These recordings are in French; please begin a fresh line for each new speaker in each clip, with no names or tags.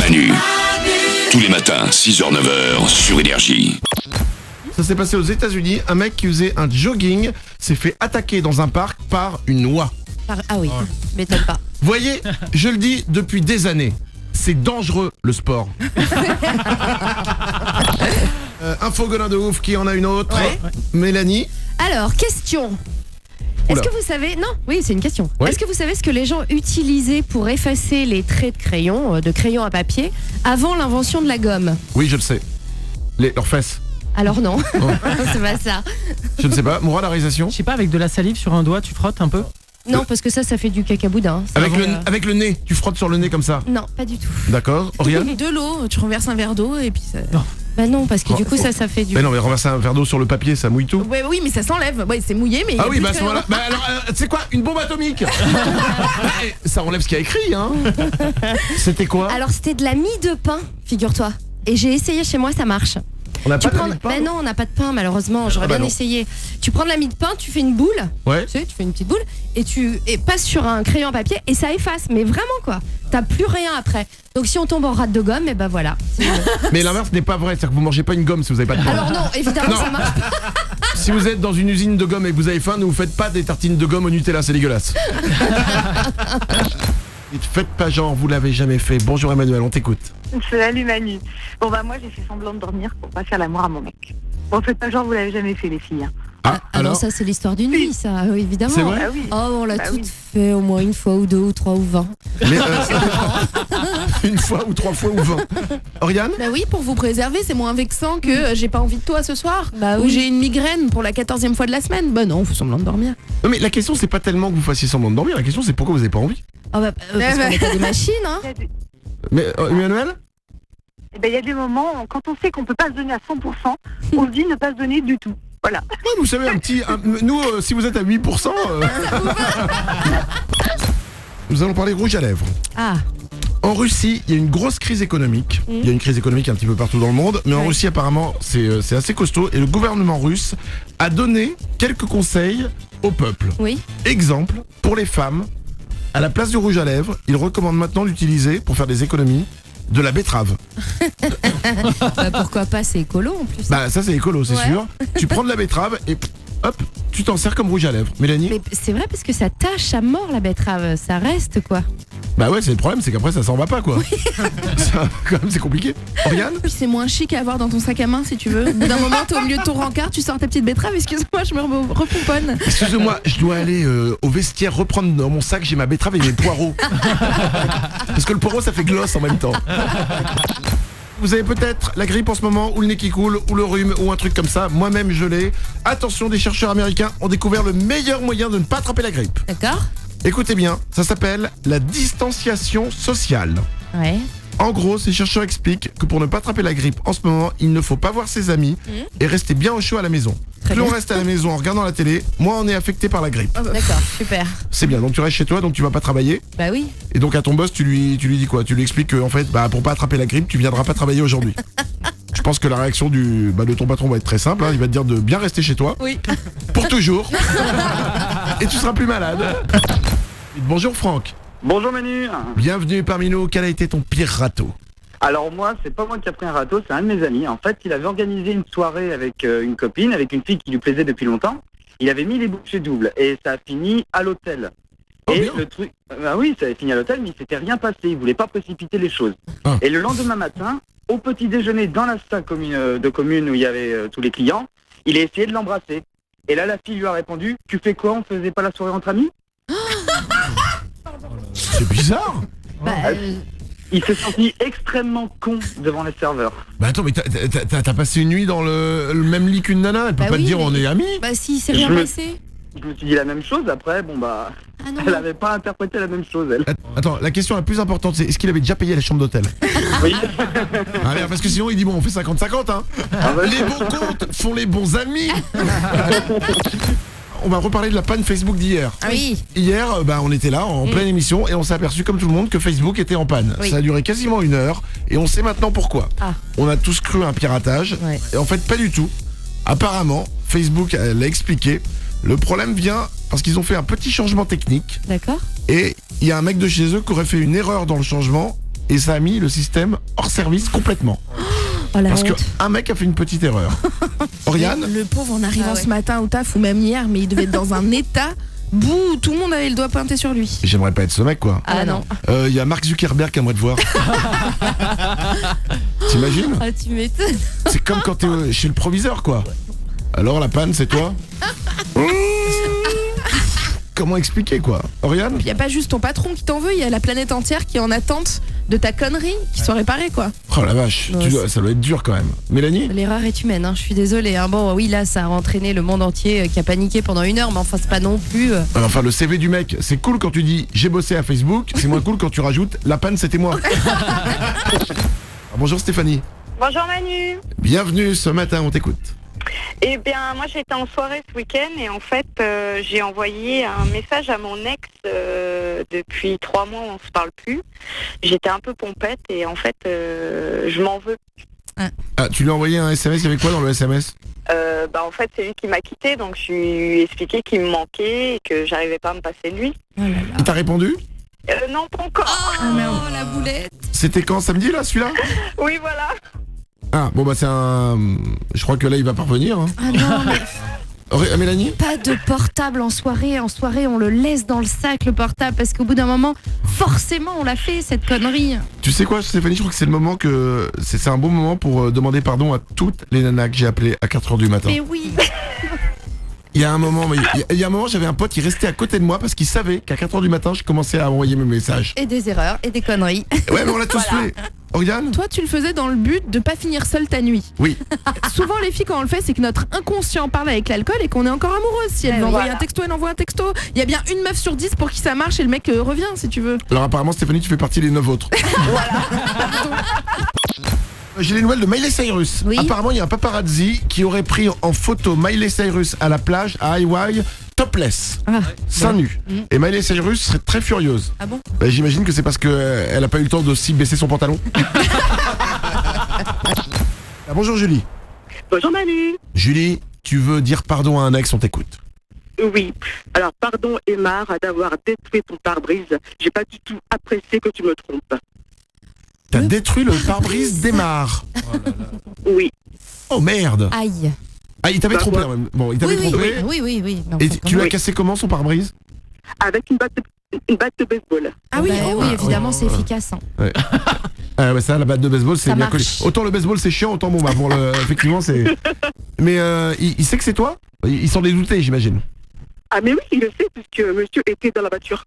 Manu. Tous les matins, 6h-9h sur Énergie.
Ça s'est passé aux États-Unis. Un mec qui faisait un jogging s'est fait attaquer dans un parc par une oie.
Ah oui, m'étonne pas.
Voyez, je le dis depuis des années. C'est dangereux le sport. Info Godin de ouf, qui en a une autre?
Ouais.
Mélanie.
Alors, question. Est-ce
Oula.
que vous savez... Non, oui, c'est une question.
Ouais.
Est-ce que vous savez ce que les gens utilisaient pour effacer les traits de crayon à papier, avant l'invention de la gomme?
Oui, je le sais. Leurs fesses.
Alors non, c'est pas ça.
Je ne sais pas. Moura, la réalisation?
Je sais pas, avec de la salive sur un doigt, tu frottes un peu?
Non, parce que ça fait du cacaboudin. Ça
Avec
va,
avec le nez. Tu frottes sur le nez comme ça.
Non, pas du tout.
D'accord. Oriane?
De l'eau, tu renverses un verre d'eau et puis ça...
Bah non, parce que du coup, ça fait du...
Mais non, mais renverser un verre d'eau sur le papier, ça mouille tout.
Ouais, oui, mais ça s'enlève. Ouais, c'est mouillé, mais... il y a
Ah oui,
plus
bah à
de
ce moment-là. Bah alors, tu sais quoi? Une bombe atomique. Ça enlève ce qu'il y a écrit, hein. C'était quoi?
Alors, c'était de la mie de pain, figure-toi. Et j'ai essayé chez moi, ça marche.
On n'a pas de
prends...
mie de pain?
Mais non, on n'a pas de pain, malheureusement. J'aurais
bah
bien
non.
essayé. Tu prends de la mie de pain, tu fais une boule.
Ouais.
Tu sais, tu fais une petite boule et tu passes sur un crayon à papier et ça efface. Mais vraiment, quoi. T'as plus rien après. Donc, si on tombe en rate de gomme, et ben voilà.
Mais l'inverse n'est pas vrai. C'est-à-dire que vous mangez pas une gomme si vous avez pas de pain.
Alors non, évidemment,
Non.
ça marche pas.
Si vous êtes dans une usine de gomme et que vous avez faim, ne vous faites pas des tartines de gomme au Nutella, c'est dégueulasse. Ne faites pas genre, vous l'avez jamais fait. Bonjour Emmanuel, on t'écoute.
Salut Manu. Bon bah moi j'ai fait semblant de dormir pour pas faire l'amour à mon mec. Bon faites pas genre vous l'avez jamais fait les filles. Hein.
Ah,
Ah non,
alors
ça c'est l'histoire d'une vie, ça, évidemment.
C'est vrai
Ah oui.
Oh, on l'a
Bah
toutes
oui.
fait au moins une fois ou deux ou trois ou 20.
Mais, une fois ou trois fois ou 20. Oriane?
Bah oui, pour vous préserver, c'est moins vexant que j'ai pas envie de toi ce soir.
Bah
Ou
oui.
j'ai une migraine pour la 14e fois de la semaine. Bah non, on fait semblant de dormir.
Non mais la question c'est pas tellement que vous fassiez semblant de dormir, la question c'est pourquoi vous avez pas envie.
Oh bah, parce qu'on n'est pas des machines, hein.
Il y a des-
Mais Emmanuel?
eh ben, il y a des moments quand on sait qu'on peut pas se donner à 100%, on se dit ne pas se donner du tout. Voilà.
Ouais, vous savez nous si vous êtes à 8%... Nous allons parler rouge à lèvres.
Ah,
En Russie, il y a une grosse crise économique. Il y a une crise économique un petit peu partout dans le monde, mais en
Ouais.
Russie apparemment c'est assez costaud et le gouvernement russe a donné quelques conseils au peuple.
oui.
Exemple, pour les femmes, à la place du rouge à lèvres, il recommande maintenant d'utiliser, pour faire des économies, de la betterave.
Bah, pourquoi pas, c'est écolo en plus.
Bah ça c'est écolo, c'est
Ouais.
sûr. Tu prends de la betterave et hop, tu t'en sers comme rouge à lèvres. Mélanie?
Mais c'est vrai parce que ça tâche à mort la betterave, ça reste quoi.
Bah ouais, c'est le problème, c'est qu'après ça s'en va pas quoi. Ça, quand même c'est compliqué. Oriane?
Puis c'est moins chic à avoir dans ton sac à main si tu veux. Au bout d'un moment, t'es au milieu de ton rencard, tu sors ta petite betterave. Excuse-moi, je me repomponne.
Excusez-moi, je dois aller au vestiaire reprendre dans mon sac, j'ai ma betterave et mes poireaux. Parce que le poireau ça fait gloss en même temps. Vous avez peut-être la grippe en ce moment, ou le nez qui coule, ou le rhume, ou un truc comme ça. Moi-même je l'ai. Attention, des chercheurs américains ont découvert le meilleur moyen de ne pas attraper la grippe.
D'accord.
Écoutez bien, ça s'appelle la distanciation sociale.
Ouais.
En gros, ces chercheurs expliquent que pour ne pas attraper la grippe en ce moment, il ne faut pas voir ses amis et rester bien au chaud à la maison.
Très
Plus on
bien.
reste à la maison en regardant la télé, moins on est affecté par la grippe.
D'accord, super.
C'est bien, donc tu restes chez toi, donc tu vas pas travailler.
Bah oui.
Et donc à ton boss, tu lui dis quoi? Tu lui expliques que en fait, pour pas attraper la grippe, tu viendras pas travailler aujourd'hui. Je pense que la réaction de ton patron va être très simple, hein. Il va te dire de bien rester chez toi.
Oui.
Pour toujours. Et tu seras plus malade. Bonjour Franck.
Bonjour Manu.
Bienvenue parmi nous. Quel a été ton pire râteau?
Alors moi, c'est pas moi qui a pris un râteau, c'est un de mes amis. En fait, il avait organisé une soirée avec une copine, avec une fille qui lui plaisait depuis longtemps. Il avait mis les bouchées doubles et ça a fini à l'hôtel.
Oh,
Et
bien.
le truc, bah oui, ça a fini à l'hôtel, mais il s'était rien passé. Il voulait pas précipiter les choses.
Ah.
Et le lendemain matin, au petit déjeuner dans la salle de commune où il y avait tous les clients, il a essayé de l'embrasser. Et là, la fille lui a répondu: "Tu fais quoi? On faisait pas la soirée entre amis?"
C'est bizarre.
Bah,
Il s'est senti extrêmement con devant les serveurs.
Bah attends, mais t'as passé une nuit dans le même lit qu'une nana? Elle peut
Bah
pas te
oui,
dire
mais-
on est amis?
bah si, c'est rien
Je me-
passé.
Je me suis dit la même chose. Après, bon bah,
Ah non.
elle avait pas interprété la même chose, elle.
Attends, la question la plus importante c'est est-ce qu'il avait déjà payé la chambre d'hôtel?
Oui.
Ah merde, parce que sinon il dit bon on fait 50-50 hein. Les bons comptes font les bons amis. On va reparler de la panne Facebook d'hier.
Ah oui.
Hier, on était là en pleine émission et on s'est aperçu comme tout le monde que Facebook était en panne.
Oui.
Ça a duré quasiment 1 heure et on sait maintenant pourquoi.
Ah.
On a tous cru à un piratage
Ouais.
et en fait pas du tout. Apparemment, Facebook l'a expliqué. Le problème vient parce qu'ils ont fait un petit changement technique
D'accord.
et il y a un mec de chez eux qui aurait fait une erreur dans le changement et ça a mis le système hors service complètement.
Oh la
Parce
honte.
qu'un mec a fait une petite erreur. Oriane,
Le pauvre en arrivant
Ah ouais.
ce matin au taf ou même hier, mais il devait être dans un état bouh, tout le monde avait le doigt pointé sur lui.
j'aimerais pas être ce mec quoi.
Ah non.
Il y a Mark Zuckerberg qui aimerait te voir. T'imagines?
Ah tu m'étonnes.
C'est comme quand t'es chez le proviseur quoi. Alors la panne c'est toi? Comment expliquer quoi? Oriane?
Il y a pas juste ton patron qui t'en veut, il y a la planète entière qui est en attente de ta connerie qui soit réparée quoi.
Oh la vache,
Ouais,
ça doit être dur quand même. Mélanie?
L'erreur est humaine, hein, je suis désolée. Hein. Bon, oui, là, ça a entraîné le monde entier qui a paniqué pendant 1 heure, mais enfin, c'est pas non plus.
Enfin le CV du mec, c'est cool quand tu dis j'ai bossé à Facebook, c'est moins cool quand tu rajoutes la panne c'était moi. Bonjour Stéphanie.
Bonjour Manu.
Bienvenue ce matin, on t'écoute.
Eh bien, moi j'étais en soirée ce week-end et en fait, j'ai envoyé un message à mon ex depuis 3 mois, on se parle plus. J'étais un peu pompette et en fait, je m'en veux.
Ah, tu lui as envoyé un SMS, il y avait quoi dans le SMS?
En fait, c'est lui qui m'a quitté, donc je lui ai expliqué qu'il me manquait et que j'arrivais pas à me passer de lui.
Oh là là.
Il t'a répondu?
Non, pas encore.
Oh, la boulette.
C'était quand, samedi là, celui-là?
Oui, voilà.
Ah, bon bah c'est un... Je crois que là il va pas revenir. Hein.
Ah non, mais
Mélanie?
pas de portable en soirée. En soirée, on le laisse dans le sac, le portable, parce qu'au bout d'un moment, forcément, on l'a fait, cette connerie.
Tu sais quoi Stéphanie, je crois que c'est le moment que... C'est un bon moment pour demander pardon à toutes les nanas que j'ai appelées à 4h du matin.
Mais oui.
Il y a un moment, j'avais un pote qui restait à côté de moi parce qu'il savait qu'à 4h du matin, je commençais à envoyer mes messages.
Et des erreurs, et des conneries.
Ouais, mais on l'a tous fait. Oriane?
Toi, tu le faisais dans le but de pas finir seule ta nuit.
Oui.
Souvent, les filles, quand on le fait, c'est que notre inconscient parle avec l'alcool et qu'on est encore amoureuse. Si elle veut envoyer un texto, elle envoie un texto. Il y a bien une meuf sur 10 pour qui ça marche et le mec revient, si tu veux.
Alors apparemment, Stéphanie, tu fais partie des 9 autres. J'ai les nouvelles de Miley Cyrus.
Oui.
Apparemment, il y a un paparazzi qui aurait pris en photo Miley Cyrus à la plage à Hawaï, topless,
Ah.
seins nus. Et Miley Cyrus serait très furieuse.
Ah bon?
Bah, j'imagine que c'est parce qu'elle a pas eu le temps d'aussi baisser son pantalon. Ah, bonjour Julie.
Bonjour Manu.
Julie, tu veux dire pardon à un ex, on t'écoute.
Oui. Alors, pardon, Emma, d'avoir détruit ton pare-brise. J'ai pas du tout apprécié que tu me trompes.
T'as détruit le pare-brise d'Emar.
Oui.
Oh merde.
Aïe.
Ah, il t'avait
Bah,
trompé.
ouais.
hein, même. Bon, il t'avait
Oui,
trompé.
oui. Mais
Et
enfin,
tu l'as
Oui.
cassé comment son pare-brise?
Avec une batte de baseball.
Ah oui,
bah,
oh,
oui, évidemment, c'est efficace. Hein.
Ah ouais, ça, la batte de baseball, c'est
Ça
bien
marche.
connu. Autant le baseball c'est chiant, autant bon bah pour le effectivement c'est. Mais il sait que c'est toi? Il s'en est douté, j'imagine.
Ah, mais oui, il le sait, puisque monsieur était dans la voiture.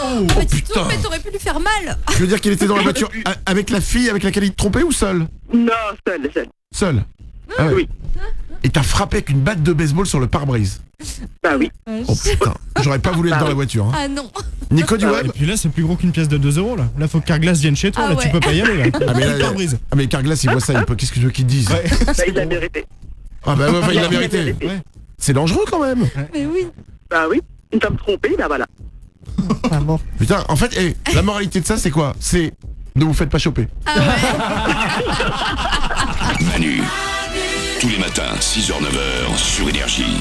Oh putain.
Mais t'aurais pu lui faire mal.
Je veux dire qu'il était dans la voiture avec la fille avec laquelle il te trompait ou seul?
Non, seul.
Seul. Ah ouais.
Oui.
Et t'as frappé avec une batte de baseball sur le pare-brise.
Bah oui.
Oh putain. J'aurais pas voulu être dans la voiture. Hein.
Ah non.
Nico du
Ah
web.
Et puis là, c'est plus gros qu'une pièce de 2 euros là. Là, faut que Carglass vienne chez toi.
Ah
là,
ouais.
tu peux pas y aller. Là.
Ah mais,
Plus
là,
de pare-brise.
ah mais Carglass il voit ça, qu'est-ce que tu veux qu'il te dise?
Ouais.
Bah, il l'a mérité.
Ah bah ouais, enfin, il l'a mérité.
Ouais.
C'est dangereux quand même.
Mais oui.
Bah oui. Une femme trompée, bah voilà.
Ah bon.
Putain, en fait, la moralité de ça c'est quoi? C'est ne vous faites pas choper.
Ah ouais.
Manu. Tous les matins, 6h, 9h sur Énergie.